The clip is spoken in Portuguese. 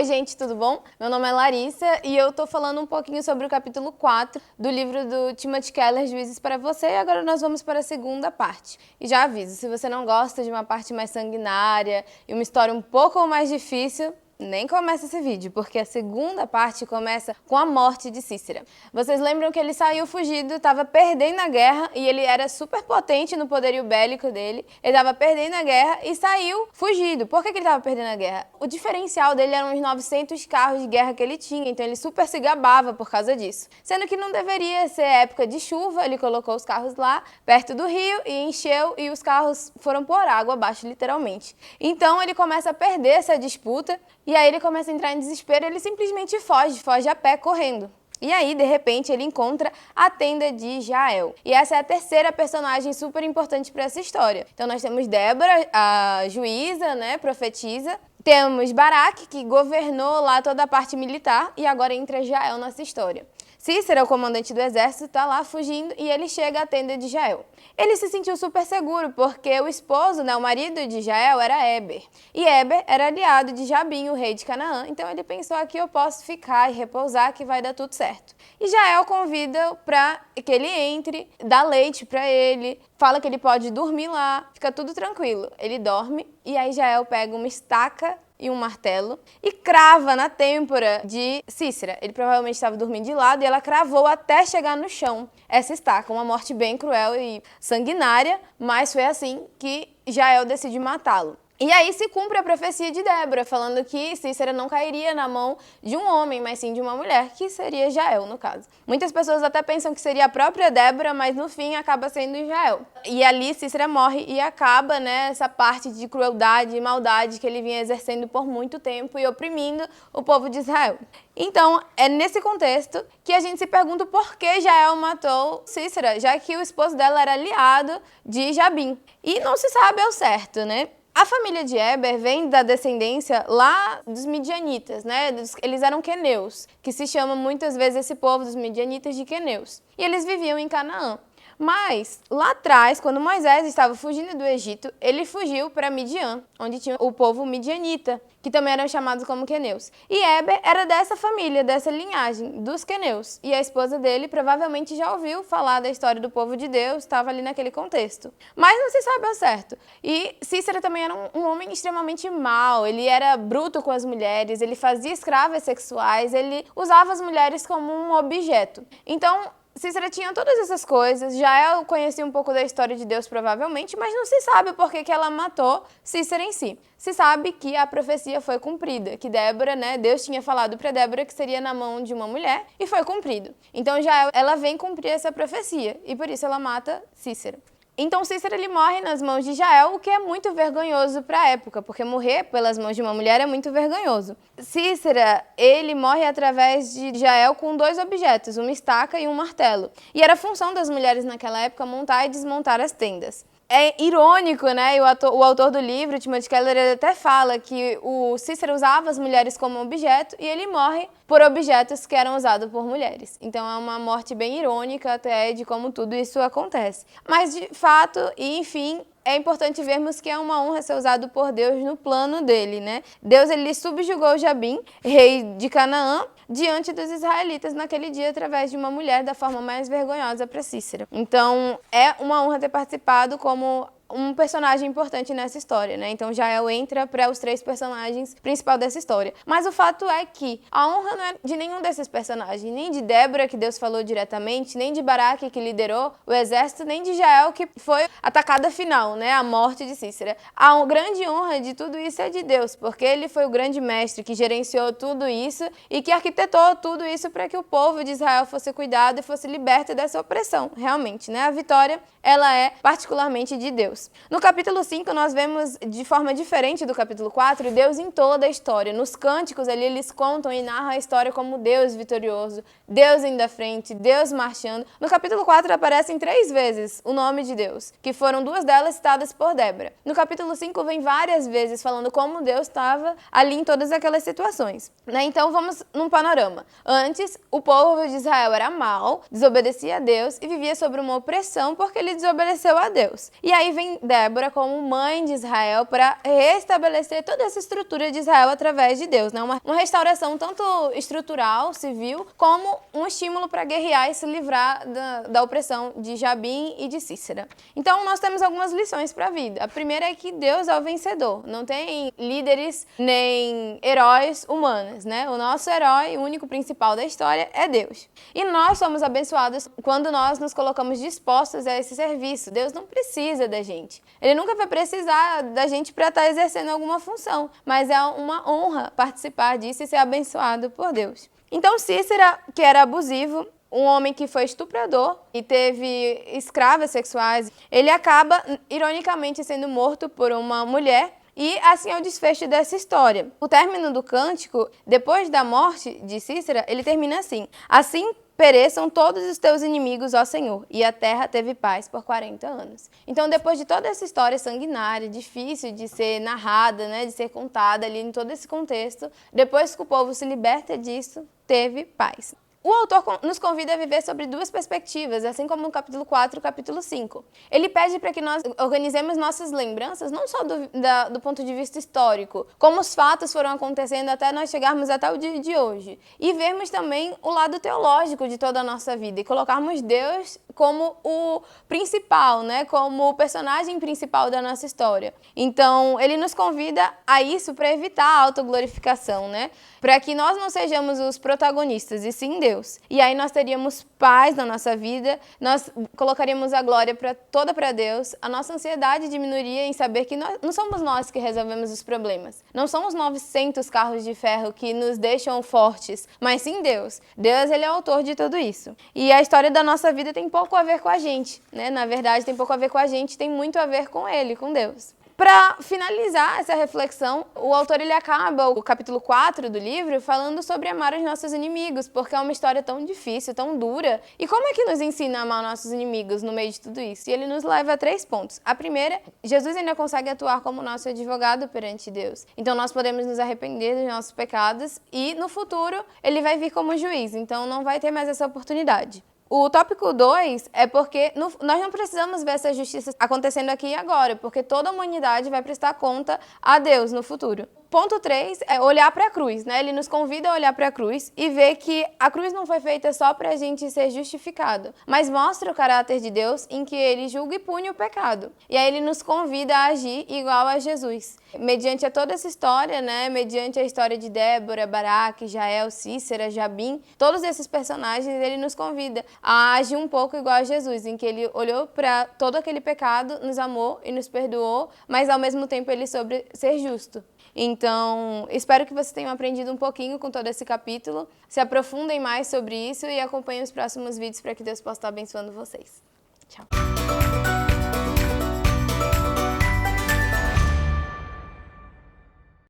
Oi gente, tudo bom? Meu nome é Larissa e eu tô falando um pouquinho sobre o capítulo 4 do livro do Timothy Keller, Juízes para você, e agora nós vamos para a segunda parte. E já aviso, se você não gosta de uma parte mais sanguinária e uma história um pouco mais difícil, nem começa esse vídeo, porque a segunda parte começa com a morte de Cícera. Vocês lembram que ele saiu fugido, estava perdendo a guerra e ele era super potente no poderio bélico dele. Ele estava perdendo a guerra e saiu fugido. Por que ele estava perdendo a guerra? O diferencial dele eram os 900 carros de guerra que ele tinha, então ele super se gabava por causa disso. Sendo que não deveria ser época de chuva, ele colocou os carros lá, perto do rio, e encheu e os carros foram por água abaixo, literalmente. Então ele começa a perder essa disputa. E aí ele começa a entrar em desespero, ele simplesmente foge a pé, correndo. E aí, de repente, ele encontra a tenda de Jael. E essa é a terceira personagem super importante para essa história. Então nós temos Débora, a juíza, né, profetisa. Temos Baraque, que governou lá toda a parte militar, e agora entra Jael nessa história. Cícera, o comandante do exército, está lá fugindo e ele chega à tenda de Jael. Ele se sentiu super seguro porque o esposo, né, o marido de Jael, era Éber. E Éber era aliado de Jabim, o rei de Canaã. Então ele pensou: aqui eu posso ficar e repousar que vai dar tudo certo. E Jael convida para que ele entre, dá leite para ele, fala que ele pode dormir lá, fica tudo tranquilo. Ele dorme e aí Jael pega uma estaca e um martelo e crava na têmpora de Cícera. Ele provavelmente estava dormindo de lado e ela cravou até chegar no chão essa estaca. Uma morte bem cruel e sanguinária, mas foi assim que Jael decide matá-lo. E aí se cumpre a profecia de Débora, falando que Cícera não cairia na mão de um homem, mas sim de uma mulher, que seria Jael, no caso. Muitas pessoas até pensam que seria a própria Débora, mas no fim acaba sendo Jael. E ali Cícera morre e acaba, né, essa parte de crueldade e maldade que ele vinha exercendo por muito tempo e oprimindo o povo de Israel. Então, é nesse contexto que a gente se pergunta por que Jael matou Cícera, já que o esposo dela era aliado de Jabim. E não se sabe ao certo, né? A família de Éber vem da descendência lá dos midianitas, né? Eles eram queneus, que se chama muitas vezes esse povo dos midianitas de queneus. E eles viviam em Canaã. Mas, lá atrás, quando Moisés estava fugindo do Egito, ele fugiu para Midian, onde tinha o povo midianita, que também eram chamados como queneus. E Éber era dessa família, dessa linhagem, dos queneus. E a esposa dele provavelmente já ouviu falar da história do povo de Deus, estava ali naquele contexto. Mas não se sabe ao certo. E Cícera também era um homem extremamente mau, ele era bruto com as mulheres, ele fazia escravas sexuais, ele usava as mulheres como um objeto. Então, Cícera tinha todas essas coisas, Jael conhecia um pouco da história de Deus provavelmente, mas não se sabe por que ela matou Cícera em si. Se sabe que a profecia foi cumprida, que Débora, né, Deus tinha falado para Débora que seria na mão de uma mulher e foi cumprido. Então Jael, ela vem cumprir essa profecia e por isso ela mata Cícera. Então Cícera ele morre nas mãos de Jael, o que é muito vergonhoso para a época, porque morrer pelas mãos de uma mulher é muito vergonhoso. Cícera, ele morre através de Jael com dois objetos, uma estaca e um martelo. E era função das mulheres naquela época montar e desmontar as tendas. É irônico, né? E o autor do livro, Timothy Keller, ele até fala que o Cícera usava as mulheres como objeto e ele morre por objetos que eram usados por mulheres. Então é uma morte bem irônica até de como tudo isso acontece. Mas de fato, e enfim, é importante vermos que é uma honra ser usado por Deus no plano dele, né? Deus, ele subjugou Jabim, rei de Canaã, diante dos israelitas naquele dia através de uma mulher da forma mais vergonhosa para Cícera. Então, é uma honra ter participado como um personagem importante nessa história, né? Então Jael entra para os três personagens principais dessa história. Mas o fato é que a honra não é de nenhum desses personagens, nem de Débora, que Deus falou diretamente, nem de Baraque, que liderou o exército, nem de Jael, que foi atacada final, né? A morte de Cícera. A grande honra de tudo isso é de Deus, porque ele foi o grande mestre que gerenciou tudo isso e que arquitetou tudo isso para que o povo de Israel fosse cuidado e fosse liberto dessa opressão, realmente, né? A vitória, ela é particularmente de Deus. No capítulo 5, nós vemos, de forma diferente do capítulo 4, Deus em toda a história. Nos cânticos ali, eles contam e narram a história como Deus vitorioso, Deus indo à frente, Deus marchando. No capítulo 4 aparecem 3 vezes o nome de Deus, que foram 2 delas citadas por Débora. No capítulo 5 vem várias vezes falando como Deus estava ali em todas aquelas situações, né? Então vamos num panorama. Antes, o povo de Israel era mau, desobedecia a Deus e vivia sobre uma opressão porque ele desobedeceu a Deus. E aí vem vem Débora como mãe de Israel para restabelecer toda essa estrutura de Israel através de Deus, né? Uma restauração tanto estrutural, civil, como um estímulo para guerrear e se livrar da opressão de Jabim e de Sísera. Então, nós temos algumas lições para a vida. A primeira é que Deus é o vencedor. Não tem líderes nem heróis humanos, né? O nosso herói, o único principal da história, é Deus. E nós somos abençoados quando nós nos colocamos dispostos a esse serviço. Deus não precisa da gente. Ele nunca vai precisar da gente para estar exercendo alguma função, mas é uma honra participar disso e ser abençoado por Deus. Então, Sísera, que era abusivo, um homem que foi estuprador e teve escravas sexuais, ele acaba, ironicamente, sendo morto por uma mulher. E assim é o desfecho dessa história. O término do cântico, depois da morte de Sísera, ele termina assim: assim pereçam todos os teus inimigos, ó Senhor, e a terra teve paz por 40 anos. Então, depois de toda essa história sanguinária, difícil de ser narrada, né, de ser contada ali em todo esse contexto, depois que o povo se liberta disso, teve paz. O autor nos convida a viver sobre duas perspectivas, assim como no capítulo 4 e capítulo 5. Ele pede para que nós organizemos nossas lembranças, não só do ponto de vista histórico, como os fatos foram acontecendo até nós chegarmos até o dia de hoje, e vermos também o lado teológico de toda a nossa vida e colocarmos Deus como o principal, né? Como o personagem principal da nossa história. Então, ele nos convida a isso para evitar a autoglorificação, né? Para que nós não sejamos os protagonistas, e sim Deus. E aí nós teríamos paz na nossa vida, nós colocaríamos a glória toda para Deus, a nossa ansiedade diminuiria em saber que não somos nós que resolvemos os problemas. Não são os 900 carros de ferro que nos deixam fortes, mas sim Deus. Deus, ele é o autor de tudo isso. E a história da nossa vida tem pouco a ver com a gente, né? Na verdade, tem pouco a ver com a gente, tem muito a ver com ele, com Deus. Para finalizar essa reflexão, o autor ele acaba o capítulo 4 do livro falando sobre amar os nossos inimigos, porque é uma história tão difícil, tão dura. E como é que nos ensina a amar nossos inimigos no meio de tudo isso? E ele nos leva a 3 pontos. A primeira, Jesus ainda consegue atuar como nosso advogado perante Deus. Então nós podemos nos arrepender dos nossos pecados e no futuro ele vai vir como juiz, então não vai ter mais essa oportunidade. O tópico 2 é porque nós não precisamos ver essa justiça acontecendo aqui e agora, porque toda a humanidade vai prestar conta a Deus no futuro. Ponto 3 é olhar para a cruz, né? Ele nos convida a olhar para a cruz e ver que a cruz não foi feita só para a gente ser justificado, mas mostra o caráter de Deus em que ele julga e pune o pecado. E aí ele nos convida a agir igual a Jesus. Mediante toda essa história, né? Mediante a história de Débora, Baraque, Jael, Sísera, Jabim, todos esses personagens, ele nos convida a agir um pouco igual a Jesus, em que ele olhou para todo aquele pecado, nos amou e nos perdoou, mas ao mesmo tempo ele soube ser justo. Então, espero que vocês tenham aprendido um pouquinho com todo esse capítulo. Se aprofundem mais sobre isso e acompanhem os próximos vídeos para que Deus possa estar abençoando vocês. Tchau!